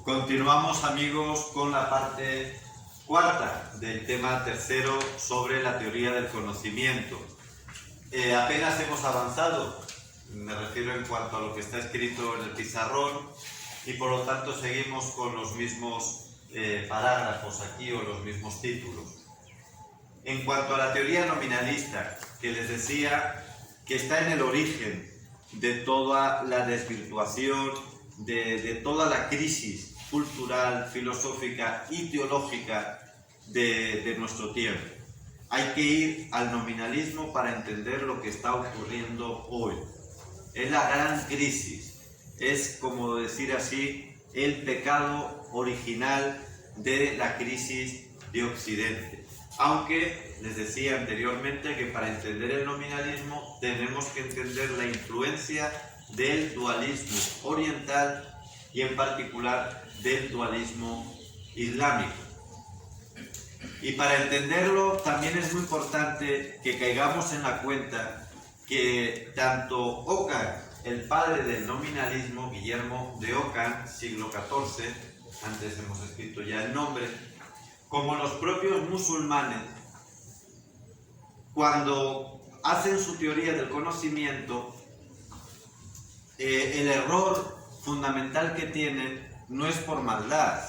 Continuamos, amigos, con la parte cuarta del tema tercero sobre la teoría del conocimiento. Apenas hemos avanzado, me refiero en cuanto a lo que está escrito en el pizarrón, y por lo tanto seguimos con los mismos parágrafos aquí o los mismos títulos. En cuanto a la teoría nominalista, que les decía que está en el origen de toda la desvirtuación, de toda la crisis cultural, filosófica y teológica de nuestro tiempo. Hay que ir al nominalismo para entender lo que está ocurriendo hoy. Es la gran crisis, es, como decir así, el pecado original de la crisis de Occidente. Aunque les decía anteriormente que para entender el nominalismo tenemos que entender la influencia del dualismo oriental y en particular del dualismo islámico. Y para entenderlo también es muy importante que caigamos en la cuenta que tanto Ockham, el padre del nominalismo, Guillermo de Ockham, siglo XIV, antes hemos escrito ya el nombre, como los propios musulmanes, cuando hacen su teoría del conocimiento, el error fundamental que tienen no es por maldad.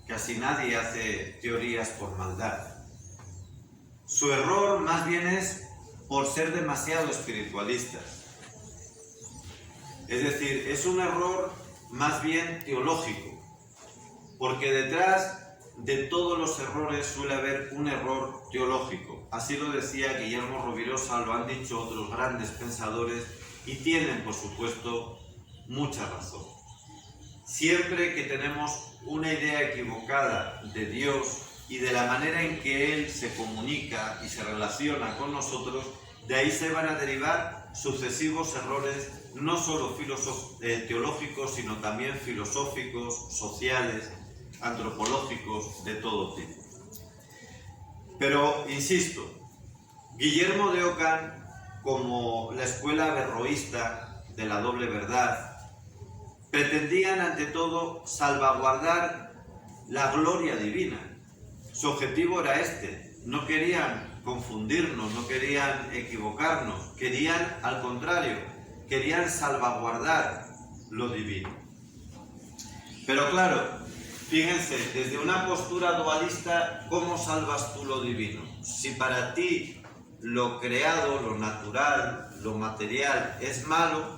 Casi nadie hace teorías por maldad. Su error más bien es por ser demasiado espiritualistas. Es decir, es un error más bien teológico, porque detrás de todos los errores suele haber un error teológico. Así lo decía Guillermo Rovirosa, lo han dicho otros grandes pensadores y tienen, por supuesto, mucha razón. Siempre que tenemos una idea equivocada de Dios y de la manera en que Él se comunica y se relaciona con nosotros, de ahí se van a derivar sucesivos errores, no solo teológicos, sino también filosóficos, sociales, antropológicos, de todo tipo. Pero, insisto, Guillermo de Ockham, como la escuela averroísta de la doble verdad, pretendían ante todo salvaguardar la gloria divina. Su objetivo era este. No querían confundirnos, no querían equivocarnos, querían, al contrario, querían salvaguardar lo divino. Pero claro, fíjense, desde una postura dualista, ¿cómo salvas tú lo divino? Si para ti lo creado, lo natural, lo material es malo,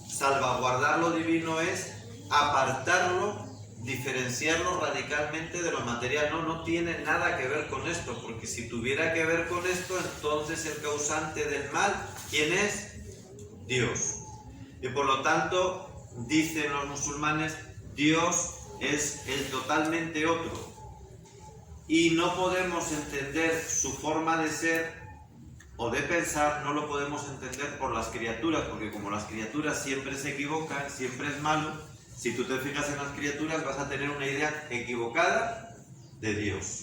salvaguardar lo divino es apartarlo, diferenciarlo radicalmente de lo material. No tiene nada que ver con esto, porque si tuviera que ver con esto, entonces el causante del mal, ¿quién es? Dios. Y por lo tanto, dicen los musulmanes, Dios es el totalmente otro. Y no podemos entender su forma de ser o de pensar, no lo podemos entender por las criaturas, porque como las criaturas siempre se equivocan, siempre es malo, si tú te fijas en las criaturas vas a tener una idea equivocada de Dios.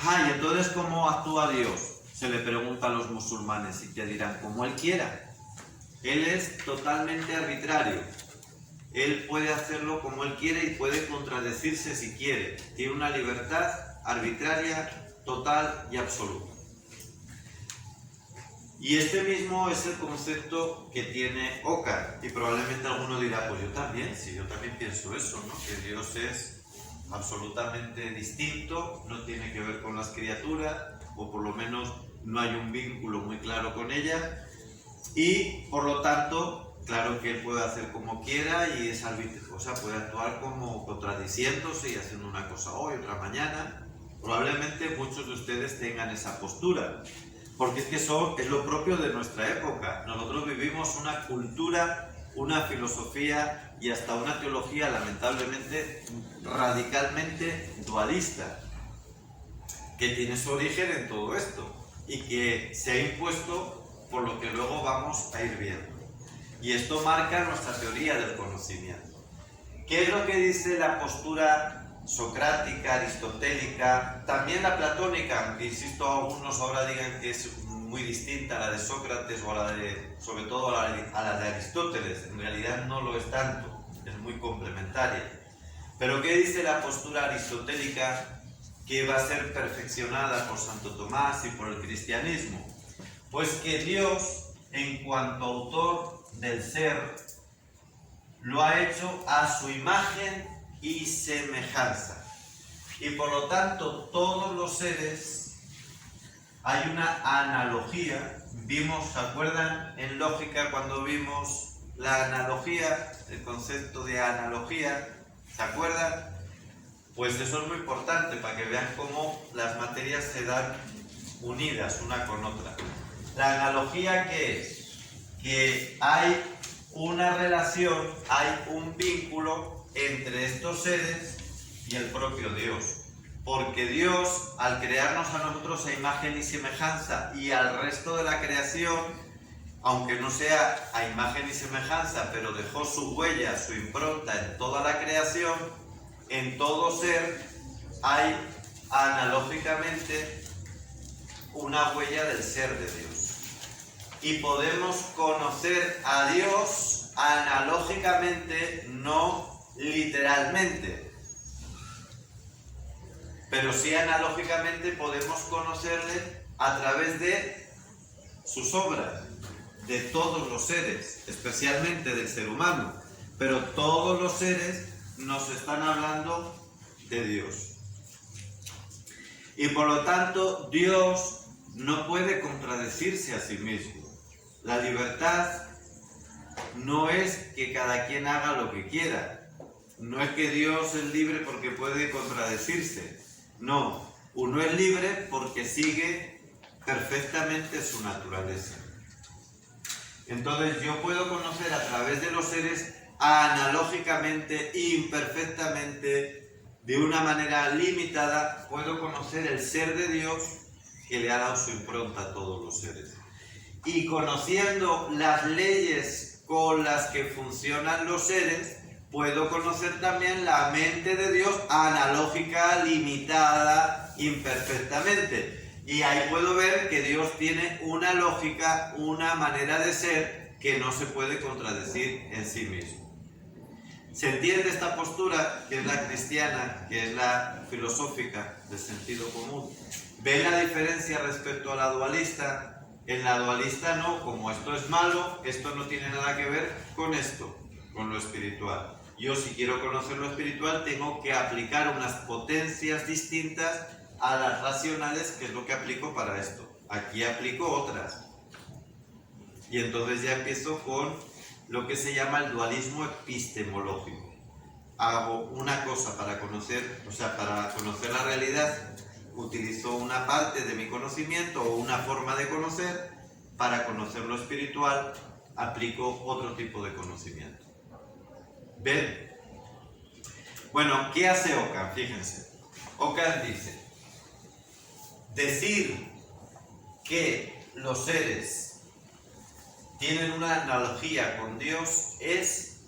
Y entonces, ¿cómo actúa Dios? Se le pregunta a los musulmanes y te dirán, como Él quiera. Él es totalmente arbitrario. Él puede hacerlo como Él quiere y puede contradecirse si quiere. Tiene una libertad arbitraria, total y absoluta. Y este mismo es el concepto que tiene Ockham. Y probablemente alguno dirá, pues yo también pienso eso, ¿no? Que Dios es absolutamente distinto, no tiene que ver con las criaturas, o por lo menos no hay un vínculo muy claro con ellas. Y por lo tanto, claro que Él puede hacer como quiera y es arbitrario, o sea, puede actuar como contradiciéndose y haciendo una cosa hoy, otra mañana. Probablemente muchos de ustedes tengan esa postura. Porque es que eso es lo propio de nuestra época. Nosotros vivimos una cultura, una filosofía y hasta una teología lamentablemente radicalmente dualista, que tiene su origen en todo esto y que se ha impuesto por lo que luego vamos a ir viendo. Y esto marca nuestra teoría del conocimiento. ¿Qué es lo que dice la postura socrática, aristotélica, también la platónica? Aunque insisto, algunos ahora digan que es muy distinta a la de Sócrates o a la de, sobre todo a la de Aristóteles. En realidad no lo es tanto, es muy complementaria. Pero ¿qué dice la postura aristotélica que va a ser perfeccionada por Santo Tomás y por el cristianismo? Pues que Dios, en cuanto autor del ser, lo ha hecho a su imagen y semejanza. Y por lo tanto, todos los seres, hay una analogía. Vimos, ¿se acuerdan en lógica cuando vimos la analogía, el concepto de analogía? ¿Se acuerdan? Pues eso es muy importante para que vean cómo las materias se dan unidas una con otra. La analogía, ¿qué es? Que hay una relación, hay un vínculo entre estos seres y el propio Dios. Porque Dios, al crearnos a nosotros a imagen y semejanza y al resto de la creación, aunque no sea a imagen y semejanza, pero dejó su huella, su impronta en toda la creación, en todo ser hay analógicamente una huella del ser de Dios. Y podemos conocer a Dios analógicamente, no literalmente. Pero sí analógicamente podemos conocerle a través de sus obras, de todos los seres, especialmente del ser humano. Pero todos los seres nos están hablando de Dios. Y por lo tanto, Dios no puede contradecirse a sí mismo. La libertad no es que cada quien haga lo que quiera. No es que Dios es libre porque puede contradecirse. No, uno es libre porque sigue perfectamente su naturaleza. Entonces yo puedo conocer a través de los seres analógicamente, imperfectamente, de una manera limitada, puedo conocer el ser de Dios que le ha dado su impronta a todos los seres. Y conociendo las leyes con las que funcionan los seres, puedo conocer también la mente de Dios analógica, limitada, imperfectamente. Y ahí puedo ver que Dios tiene una lógica, una manera de ser que no se puede contradecir en sí mismo. ¿Se entiende esta postura, que es la cristiana, que es la filosófica del sentido común? ¿Ven la diferencia respecto a la dualista? En la dualista no, como esto es malo, esto no tiene nada que ver con esto, con lo espiritual. Yo, si quiero conocer lo espiritual, tengo que aplicar unas potencias distintas a las racionales, que es lo que aplico para esto. Aquí aplico otras. Y entonces ya empiezo con lo que se llama el dualismo epistemológico. Hago una cosa para conocer, para conocer la realidad, utilizo una parte de mi conocimiento o una forma de conocer. Para conocer lo espiritual, aplico otro tipo de conocimiento. ¿Ven? Bueno, ¿qué hace Ockham? Fíjense. Ockham dice, decir que los seres tienen una analogía con Dios es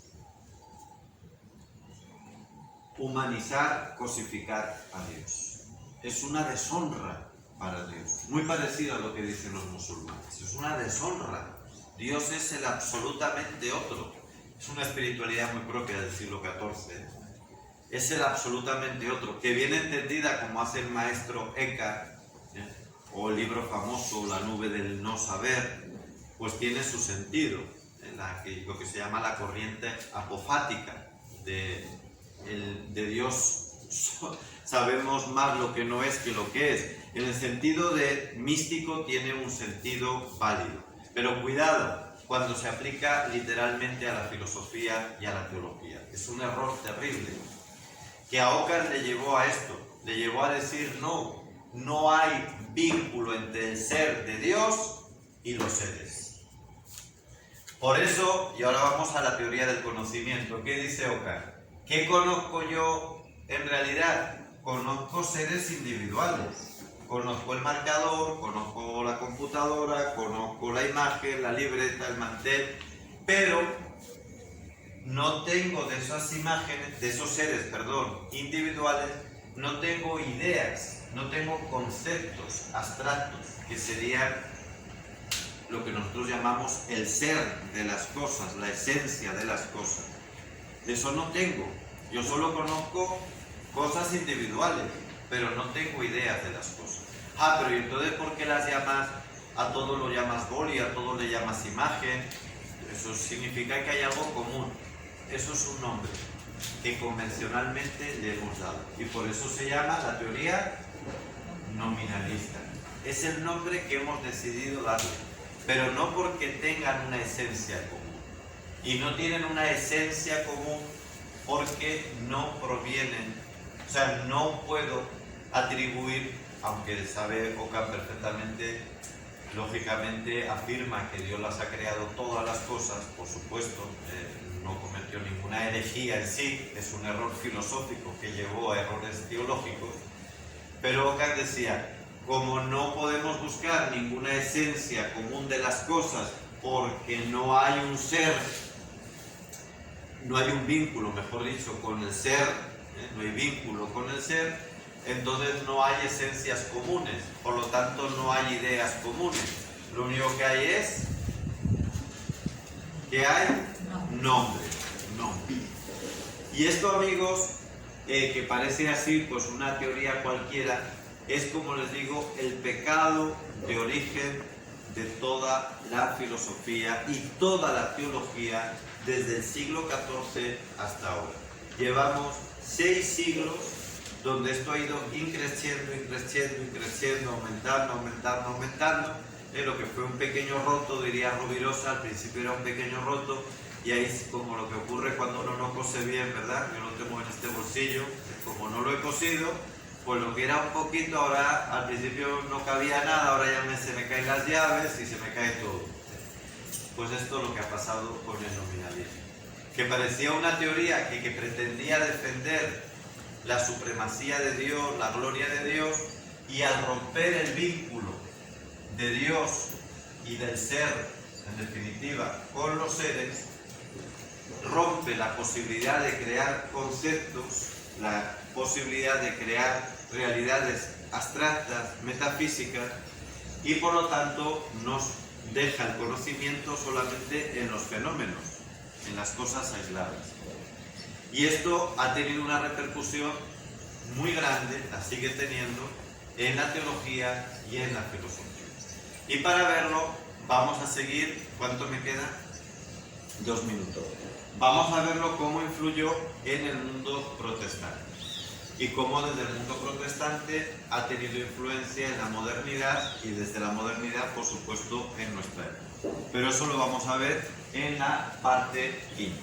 humanizar, cosificar a Dios. Es una deshonra para Dios. Muy parecido a lo que dicen los musulmanes. Es una deshonra. Dios es el absolutamente otro. Es una espiritualidad muy propia del siglo XIV. Es el absolutamente otro, que viene entendida como hace el maestro Eckhart, o el libro famoso La nube del no saber, pues tiene su sentido, lo que se llama la corriente apofática de Dios. Sabemos más lo que no es que lo que es. En el sentido de místico tiene un sentido válido, pero cuidado cuando se aplica literalmente a la filosofía y a la teología. Es un error terrible que a Ockham le llevó a esto, le llevó a decir no hay vínculo entre el ser de Dios y los seres. Por eso, y ahora vamos a la teoría del conocimiento, ¿qué dice Ockham? ¿Qué conozco yo en realidad? Conozco seres individuales. Conozco el marcador, conozco la computadora, conozco la imagen, la libreta, el mantel, pero no tengo de esas imágenes, de esos seres, individuales, no tengo ideas, no tengo conceptos abstractos, que serían lo que nosotros llamamos el ser de las cosas, la esencia de las cosas. De eso no tengo. Yo solo conozco cosas individuales, pero no tengo ideas de las cosas. Ah, pero ¿y entonces por qué las llamas, a todo lo llamas boli, a todo le llamas imagen? Eso significa que hay algo común. Eso es un nombre que convencionalmente le hemos dado. Y por eso se llama la teoría nominalista. Es el nombre que hemos decidido darle, pero no porque tengan una esencia común. Y no tienen una esencia común porque no provienen, o sea, no puedo atribuir, aunque sabe Ockham perfectamente, lógicamente afirma que Dios las ha creado todas las cosas, por supuesto, no cometió ninguna herejía en sí, es un error filosófico que llevó a errores teológicos, pero Ockham decía, como no podemos buscar ninguna esencia común de las cosas porque no hay un ser, no hay un vínculo, mejor dicho, con el ser, no hay vínculo con el ser, entonces no hay esencias comunes, por lo tanto no hay ideas comunes. Lo único que hay es, ¿qué hay? Nombre. Y esto, amigos, que parece así, pues una teoría cualquiera, es, como les digo, el pecado de origen de toda la filosofía y toda la teología desde el siglo XIV hasta ahora. Llevamos 6 siglos donde esto ha ido increciendo, aumentando. Lo que fue un pequeño roto, diría Rovirosa, al principio era un pequeño roto, y ahí es como lo que ocurre cuando uno no cose bien, ¿verdad? Yo lo tengo en este bolsillo, como no lo he cosido, pues lo que era un poquito, ahora al principio no cabía nada, ahora ya se me caen las llaves y se me cae todo. Pues esto es lo que ha pasado con el nominalismo, que parecía una teoría que pretendía defender la supremacía de Dios, la gloria de Dios, y al romper el vínculo de Dios y del ser, en definitiva, con los seres, rompe la posibilidad de crear conceptos, la posibilidad de crear realidades abstractas, metafísicas, y por lo tanto nos deja el conocimiento solamente en los fenómenos, en las cosas aisladas. Y esto ha tenido una repercusión muy grande, la sigue teniendo, en la teología y en la filosofía. Y para verlo, vamos a seguir, ¿cuánto me queda? 2 minutos. Vamos a verlo cómo influyó en el mundo protestante y cómo desde el mundo protestante ha tenido influencia en la modernidad y desde la modernidad, por supuesto, en nuestra época. Pero eso lo vamos a ver en la parte 5.